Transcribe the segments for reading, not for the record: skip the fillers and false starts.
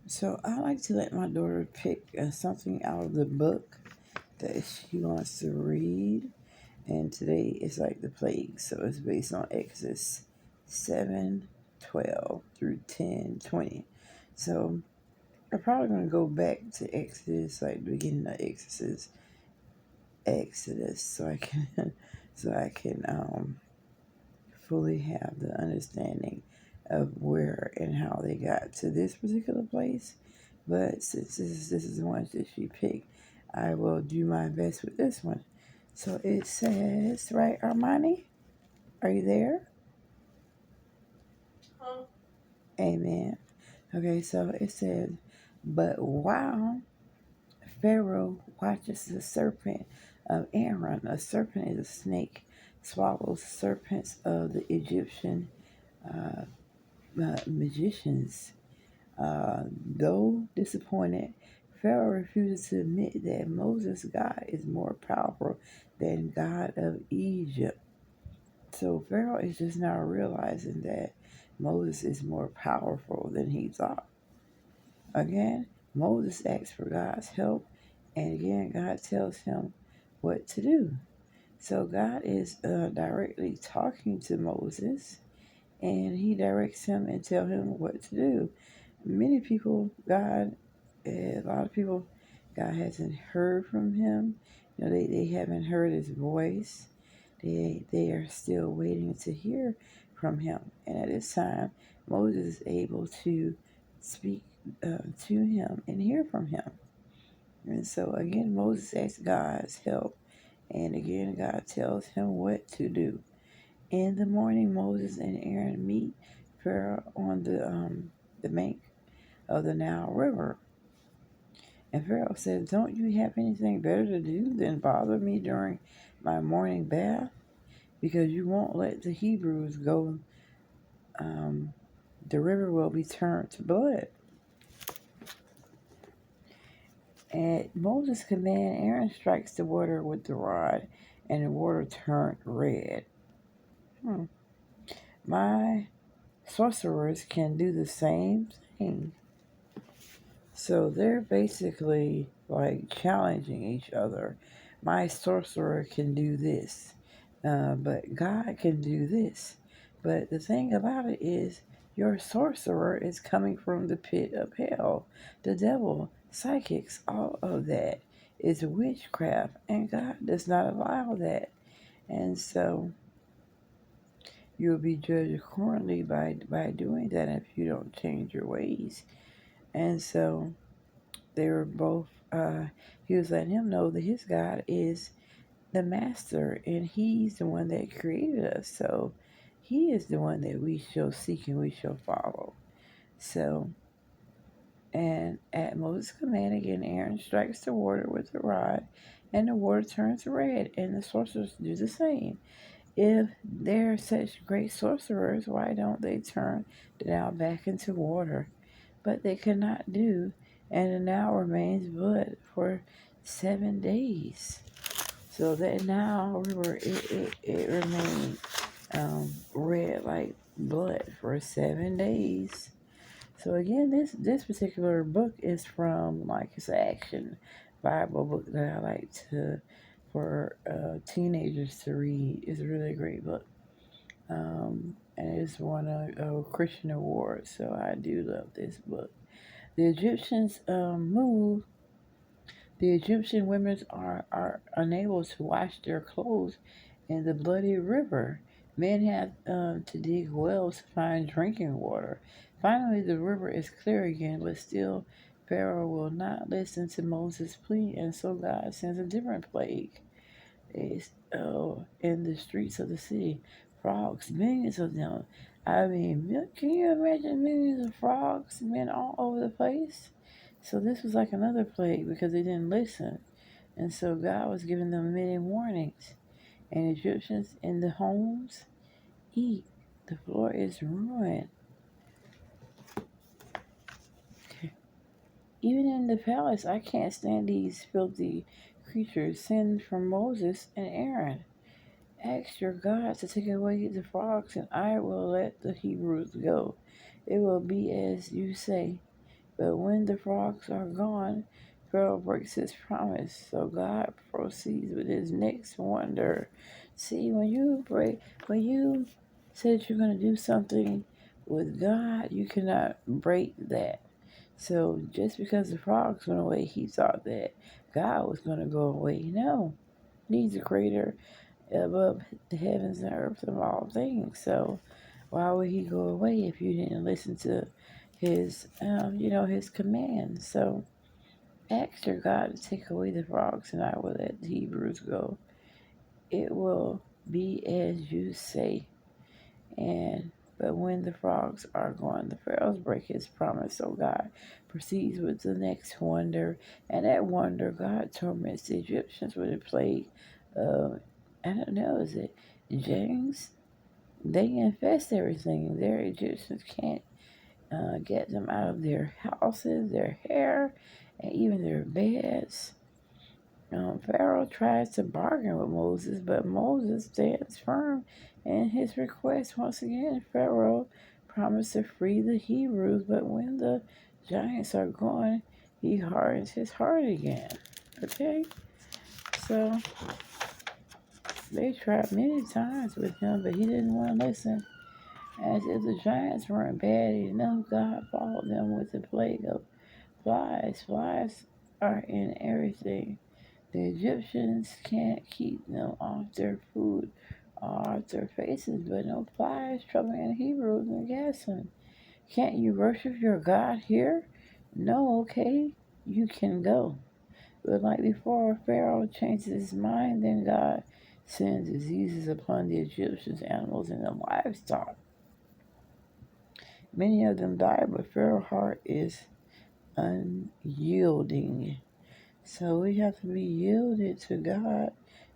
So I like to let my daughter pick something out of the book that she wants to read. And today is like the plague. So it's based on Exodus 7:12 through 10:20. So I'm probably going to go back to Exodus, like the beginning of Exodus, so I can, fully have the understanding of where and how they got to this particular place. But since this is the one that she picked, I will do my best with this one. So it says, right, Armani? Are you there? Huh? Amen. Okay, so it says, but while Pharaoh watches the serpent of Aaron, a serpent is a snake, swallows serpents of the Egyptian uh, magicians. Though disappointed, Pharaoh refuses to admit that Moses' God is more powerful than God of Egypt. So Pharaoh is just now realizing that Moses is more powerful than he thought. Again, Moses asks for God's help, and again, God tells him what to do. So God is directly talking to Moses, and he directs him and tell him what to do. Many people, a lot of people, God hasn't heard from him. They haven't heard his voice. They are still waiting to hear from him. And at this time, Moses is able to speak to him and hear from him. And so again, Moses asks God's help. And again, God tells him what to do. In the morning, Moses and Aaron meet Pharaoh on the bank of the Nile River. And Pharaoh said, "Don't you have anything better to do than bother me during my morning bath? Because you won't let the Hebrews go. The river will be turned to blood." At Moses' command, Aaron strikes the water with the rod, and the water turned red. My sorcerers can do the same thing. So they're basically like challenging each other. My sorcerer can do this, but God can do this. But the thing about it is, your sorcerer is coming from the pit of hell. The devil, psychics, all of that is witchcraft, and God does not allow that. And so you'll be judged accordingly by doing that if you don't change your ways. And so they were both, he was letting him know that his God is the master and he's the one that created us. So he is the one that we shall seek and we shall follow. So, and at Moses' command, again, Aaron strikes the water with the rod and the water turns red, and the sorcerers do the same. If they're such great sorcerers, why don't they turn the Nile back into water? But they could not do, and the Nile remains blood for 7 days. So that Nile River, it remained red like blood for 7 days. So again, this particular book is from, like, it's an action Bible book that I like to for teenagers to read. It's a really great book. And it's won a Christian award, so I do love this book. The Egyptians move. The Egyptian women are unable to wash their clothes in the bloody river. Men have to dig wells to find drinking water. Finally, the river is clear again, but still, Pharaoh will not listen to Moses' plea, and so God sends a different plague. It's in the streets of the city. Frogs, millions of them. I mean, can you imagine millions of frogs being all over the place? So this was like another plague because they didn't listen. And so God was giving them many warnings. And Egyptians in the homes eat. The floor is ruined. Even in the palace, I can't stand these filthy creatures. Send from Moses and Aaron. Ask your God to take away the frogs, and I will let the Hebrews go. It will be as you say. But when the frogs are gone, Pharaoh breaks his promise. So God proceeds with his next wonder. See, when you said you're going to do something with God, you cannot break that. So just because the frogs went away, he thought that God was going to go away. No, he's the creator above the heavens and earth of all things. So why would he go away if you didn't listen to his commands? So ask your God to take away the frogs, and I will let the Hebrews go. It will be as you say. And but when the frogs are gone, the pharaohs break his promise. So God proceeds with the next wonder, and that wonder, God torments the Egyptians with a plague. I don't know, is it James? They infest everything. Their Egyptians can't get them out of their houses, their hair, and even their beds. Pharaoh tries to bargain with Moses, but Moses stands firm in his request. Once again, Pharaoh promised to free the Hebrews, but when the giants are gone, he hardens his heart again. Okay? So they tried many times with him, but he didn't want to listen. As if the giants weren't bad enough, God followed them with a plague of flies. Flies are in everything. The Egyptians can't keep them off their food or off their faces, but no flies troubling Hebrews and Gasson. Can't you worship your God here? No, okay, you can go. But like before, Pharaoh changes his mind, then God sends diseases upon the Egyptians, animals, and the livestock. Many of them die, but Pharaoh's heart is unyielding. So we have to be yielded to God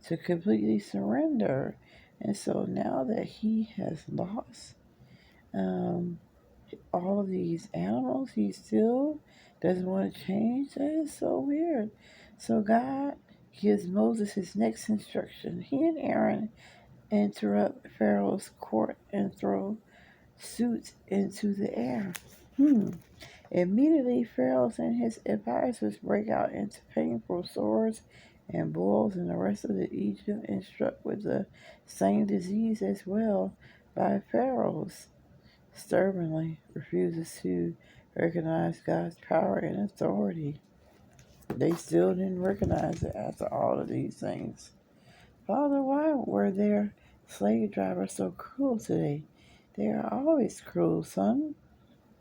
to completely surrender. And so now that he has lost um, all of these animals, he still doesn't want to change. That is so weird. So God gives Moses his next instruction. He and Aaron interrupt Pharaoh's court and throw suits into the air. Immediately, Pharaoh and his advisors break out into painful sores and boils, and the rest of the Egypt is struck with the same disease as well. By Pharaoh's stubbornly refuses to recognize God's power and authority. They still didn't recognize it after all of these things. Father, why were their slave drivers so cruel today? They are always cruel, son.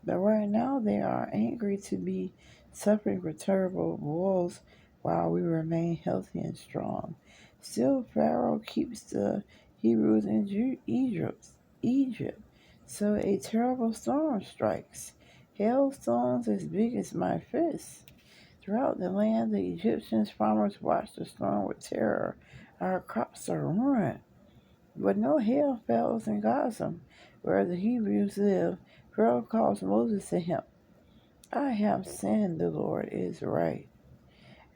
But right now they are angry to be suffering from terrible woes while we remain healthy and strong. Still, Pharaoh keeps the Hebrews in Egypt. So a terrible storm strikes. Hailstones as big as my fist. Throughout the land, the Egyptian farmers watch the storm with terror. Our crops are ruined. But no hail falls in Gaza, where the Hebrews live. Pharaoh calls Moses to him. I have sinned, the Lord is right,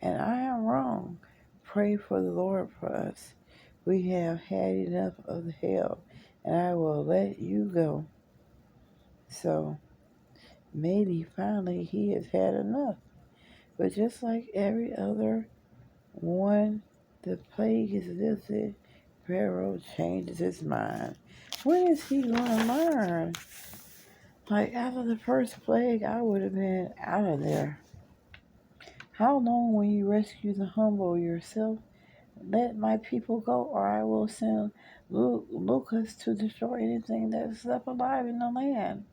and I am wrong. Pray for the Lord for us. We have had enough of the hail, and I will let you go. So maybe finally he has had enough. But just like every other one, the plague is lifted. Pharaoh changes his mind. When is he going to learn? Like after the first plague, I would have been out of there. How long will you rescue the humble yourself? Let my people go, or I will send locusts to destroy anything that is left alive in the land.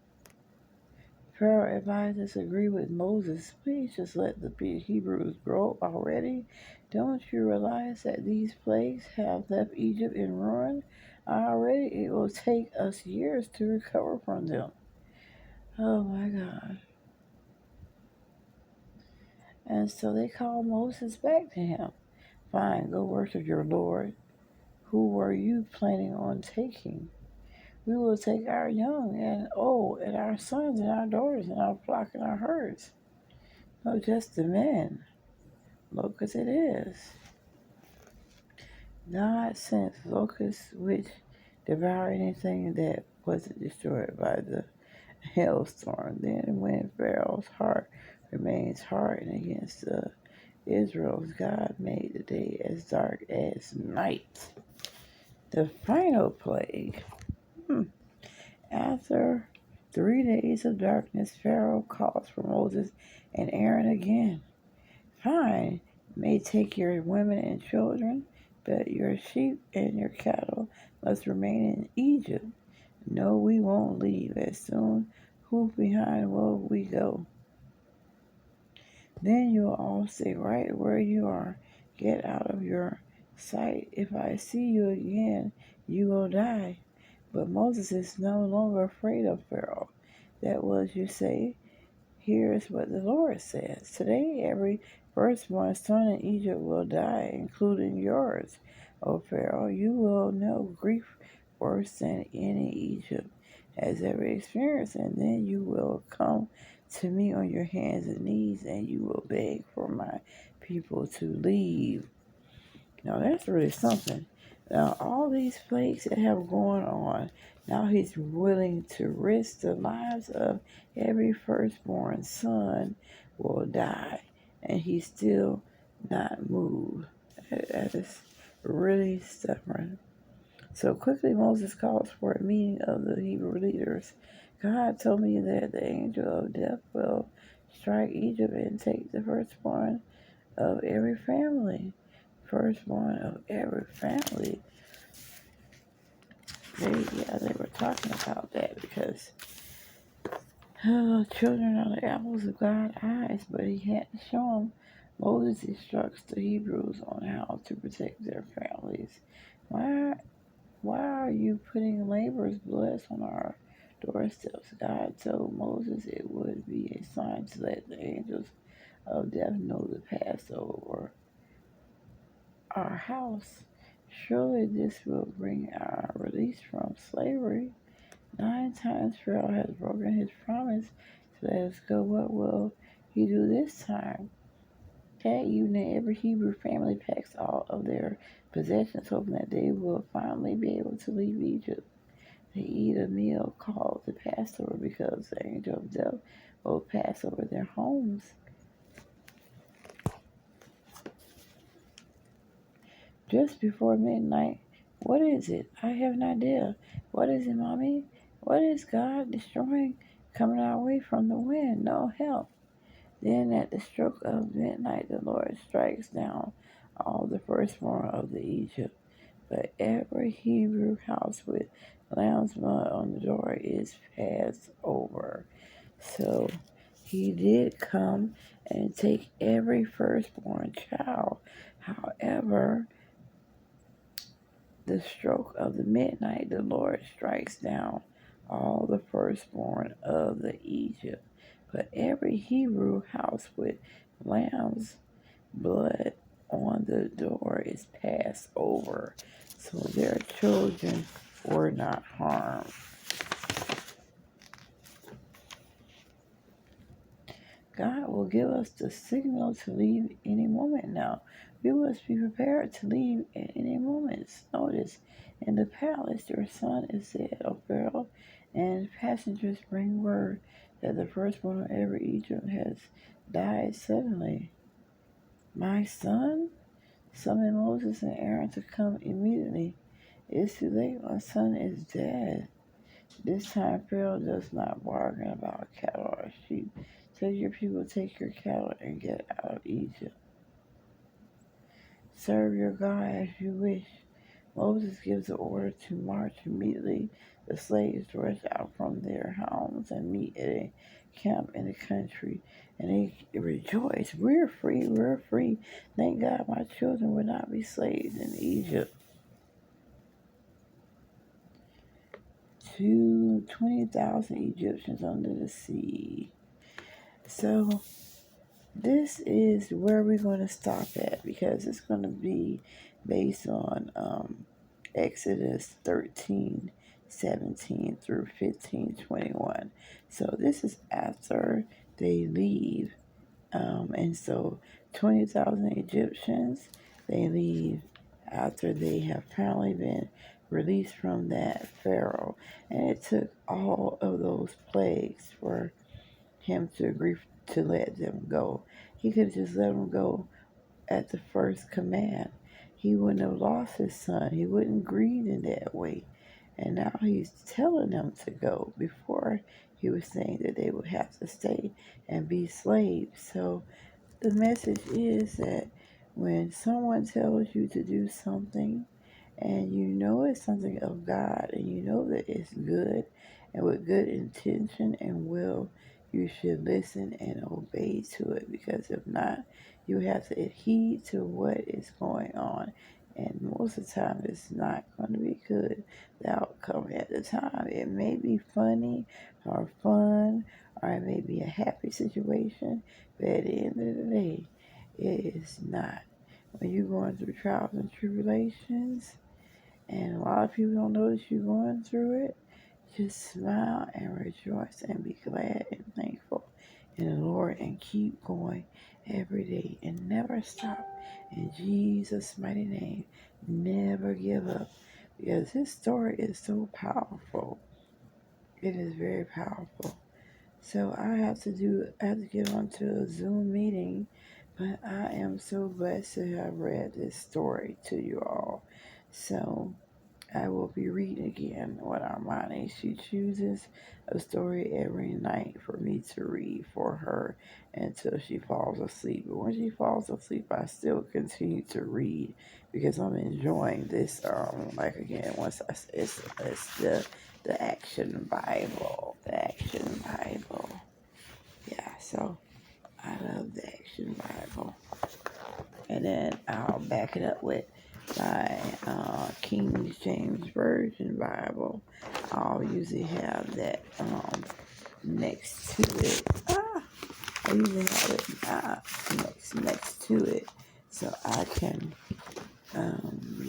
Pharaoh advisors agree with Moses. Please just let the Hebrews grow already. Don't you realize that these plagues have left Egypt in ruin already? It will take us years to recover from them. Oh my God. And so they called Moses back to him. Fine, go worship your Lord. Who were you planning on taking? We will take our young and old, and our sons and our daughters, and our flock and our herds. No, just the men. Locusts it is. God sent locusts which devour anything that wasn't destroyed by the hailstorm. Then when Pharaoh's heart remains hardened against Israel's God made the day as dark as night. The final plague. After 3 days of darkness, Pharaoh calls for Moses and Aaron again. Fine, may take your women and children, but your sheep and your cattle must remain in Egypt. No, we won't leave. As soon who behind will we go. Then you'll all stay right where you are. Get out of your sight. If I see you again, you will die. But Moses is no longer afraid of Pharaoh. That was, you say, here's what the Lord says. Today, every firstborn son in Egypt will die, including yours. O Pharaoh, you will know grief worse than any Egypt has ever experienced, and then you will come to me on your hands and knees, and you will beg for my people to leave. Now, that's really something. Now, all these plagues that have gone on, now he's willing to risk the lives of every firstborn son will die, and he's still not moved. That is really stubborn. So quickly Moses calls for a meeting of the Hebrew leaders. God told me that the angel of death will strike Egypt and take the firstborn of every family. Firstborn of every family. They were talking about that because children are the apples of God's eyes, but he had to show them. Moses instructs the Hebrews on how to protect their families. Why are you putting laborers' blood on our doorsteps? God told Moses it would be a sign to let the angels of death know the Passover our house. Surely this will bring our release from slavery. 9 times Pharaoh has broken his promise to let us go. What will he do this time? That evening, every Hebrew family packs all of their possessions, hoping that they will finally be able to leave Egypt. They eat a meal called the Passover because the angel of death will pass over their homes. Just before midnight. What is it? I have an idea. What is it, Mommy? What is God destroying coming our way from the wind? No help. Then at the stroke of midnight, the Lord strikes down all the firstborn of the Egypt. But every Hebrew house with lamb's blood on the door is passed over. So he did come and take every firstborn child. However, the stroke of the midnight, the Lord strikes down all the firstborn of the Egypt. But every Hebrew house with lamb's blood on the door is passed over, so their children were not harmed. God will give us the signal to leave any moment now. We must be prepared to leave at any moment. Notice, in the palace, your son is dead, O Pharaoh, and passengers bring word that the firstborn of every Egypt has died suddenly. My son? Summon Moses and Aaron to come immediately. It's too late. My son is dead. This time Pharaoh does not bargain about cattle or sheep. Tell your people, take your cattle and get out of Egypt. Serve your God as you wish. Moses gives the order to march immediately. The slaves rush out from their homes and meet at a camp in the country, and they rejoice. We're free, we're free. Thank God my children will not be slaves in Egypt. To 20,000 Egyptians under the sea. So this is where we're going to stop at because it's going to be based on Exodus 13:17 through 15:21. So this is after they leave. And so 20,000 Egyptians, they leave after they have apparently been released from that Pharaoh. And it took all of those plagues for him to agree to let them go. He could have just let them go at the first command. He wouldn't have lost his son. He wouldn't grieve in that way. And now he's telling them to go. Before, he was saying that they would have to stay and be slaves. So the message is that when someone tells you to do something and you know it's something of God and you know that it's good and with good intention and will, you should listen and obey to it, because if not, you have to adhere to what is going on. And most of the time, it's not going to be good. The outcome at the time, it may be funny or fun, or it may be a happy situation, but at the end of the day, it is not. When you're going through trials and tribulations, and a lot of people don't notice you're going through it, just smile and rejoice and be glad and thankful in the Lord and keep going every day and never stop. In Jesus' mighty name, never give up, because this story is so powerful. It is very powerful. So I have to get onto a Zoom meeting, but I am so blessed to have read this story to you all. So I will be reading again what Armani. She chooses a story every night for me to read for her until she falls asleep. But when she falls asleep, I still continue to read because I'm enjoying this. Like again, once I it's the Action Bible, the Action Bible. Yeah, so I love the Action Bible. And then I'll back it up with my King James Version Bible. I'll usually have that next to it. I usually have it next to it, so I can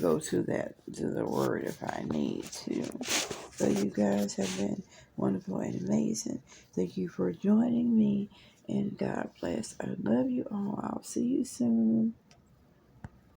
go to the word if I need to. So you guys have been wonderful and amazing. Thank you for joining me, and God bless. I love you all. I'll see you soon.